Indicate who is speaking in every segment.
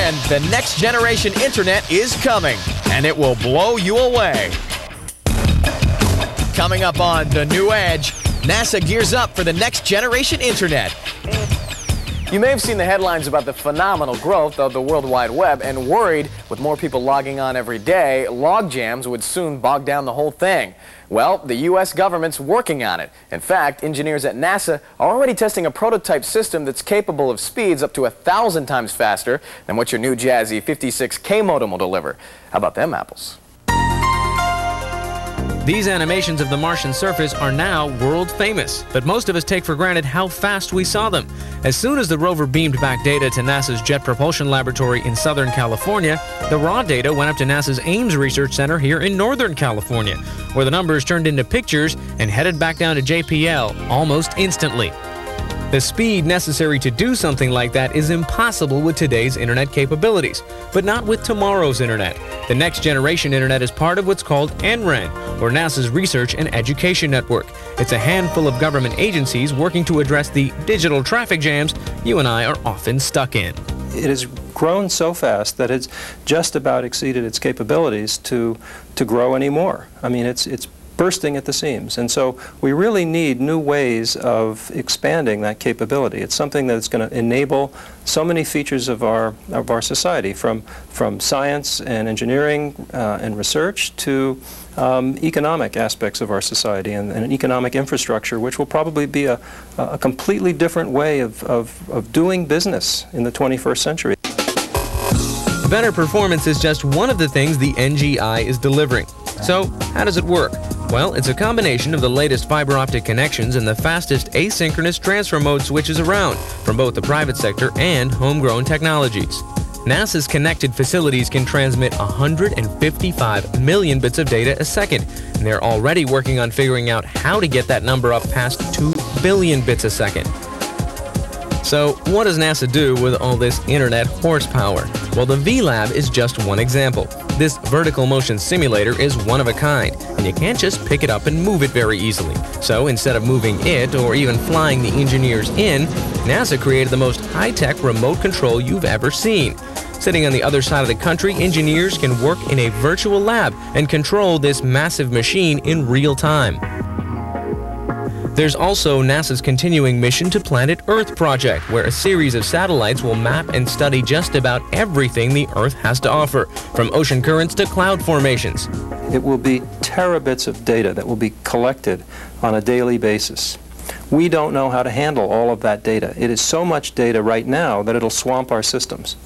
Speaker 1: And the next generation internet is coming, and it will blow you away. Coming up on The New Edge, NASA gears up for the next generation internet. You may have seen the headlines about the phenomenal growth of the World Wide Web and worried with more people logging on every day, log jams would soon bog down the whole thing. Well, the U.S. government's working on it. In fact, engineers at NASA are already testing a prototype system that's capable of speeds up to 1,000 times faster than what your new jazzy 56K modem will deliver. How about them apples?
Speaker 2: These animations of the Martian surface are now world famous, but most of us take for granted how fast we saw them. As soon as the rover beamed back data to NASA's Jet Propulsion Laboratory in Southern California, the raw data went up to NASA's Ames Research Center here in Northern California, where the numbers turned into pictures and headed back down to JPL almost instantly. The speed necessary to do something like that is impossible with today's internet capabilities, but not with tomorrow's internet. The next generation internet is part of what's called NREN, or NASA's Research and Education Network. It's a handful of government agencies working to address the digital traffic jams you and I are often stuck in.
Speaker 3: It has grown so fast that it's just about exceeded its capabilities to grow anymore. I mean, it's bursting at the seams, and so we really need new ways of expanding that capability. It's something that's going to enable so many features of our society, from science and engineering and research to economic aspects of our society and an economic infrastructure, which will probably be a completely different way of doing business in the 21st century.
Speaker 2: Better performance is just one of the things the NGI is delivering. So, how does it work? Well, it's a combination of the latest fiber optic connections and the fastest asynchronous transfer mode switches around from both the private sector and homegrown technologies. NASA's connected facilities can transmit 155 million bits of data a second, and they're already working on figuring out how to get that number up past 2 billion bits a second. So, what does NASA do with all this internet horsepower? Well, the VLab is just one example. This vertical motion simulator is one of a kind, and you can't just pick it up and move it very easily. So instead of moving it or even flying the engineers in, NASA created the most high-tech remote control you've ever seen. Sitting on the other side of the country, engineers can work in a virtual lab and control this massive machine in real time. There's also NASA's continuing Mission to Planet Earth project, where a series of satellites will map and study just about everything the Earth has to offer, from ocean currents to cloud formations.
Speaker 3: It will be terabits of data that will be collected on a daily basis. We don't know how to handle all of that data. It is so much data right now that it'll swamp our systems.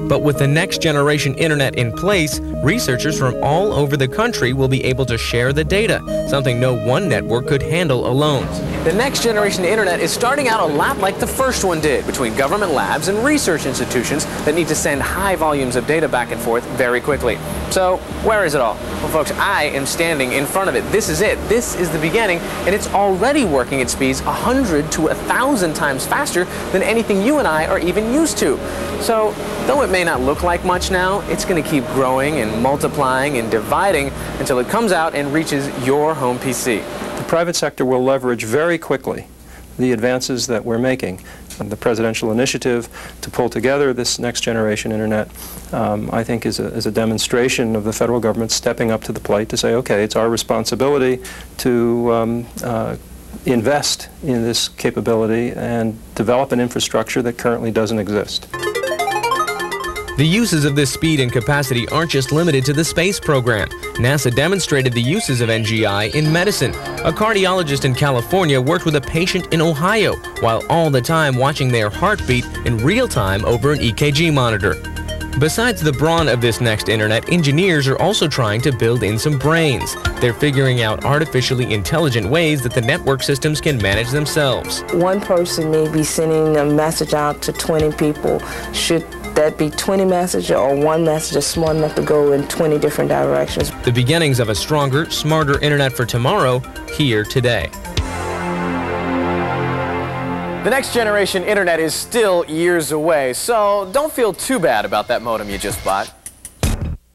Speaker 2: But with the next generation internet in place, researchers from all over the country will be able to share the data, something no one network could handle alone.
Speaker 1: The next generation internet is starting out a lot like the first one did, between government labs and research institutions that need to send high volumes of data back and forth very quickly. So, where is it all? Well, folks, I am standing in front of it. This is it. This is the beginning, and it's already working at speeds 100 to 1,000 times faster than anything you and I are even used to. So, though it may not look like much now, it's going to keep growing and multiplying and dividing until it comes out and reaches your home PC.
Speaker 3: The private sector will leverage very quickly the advances that we're making. And the presidential initiative to pull together this next generation internet, I think, is a demonstration of the federal government stepping up to the plate to say, okay, it's our responsibility to invest in this capability and develop an infrastructure that currently doesn't exist.
Speaker 2: The uses of this speed and capacity aren't just limited to the space program. NASA demonstrated the uses of NGI in medicine. A cardiologist in California worked with a patient in Ohio, while all the time watching their heartbeat in real time over an EKG monitor. Besides the brawn of this next internet, engineers are also trying to build in some brains. They're figuring out artificially intelligent ways that the network systems can manage themselves.
Speaker 4: One person may be sending a message out to 20 people. Should that be 20 messages or one message that's smart enough to go in 20 different directions?
Speaker 2: The beginnings of a stronger, smarter internet for tomorrow, here today.
Speaker 1: The next generation internet is still years away, so don't feel too bad about that modem you just bought.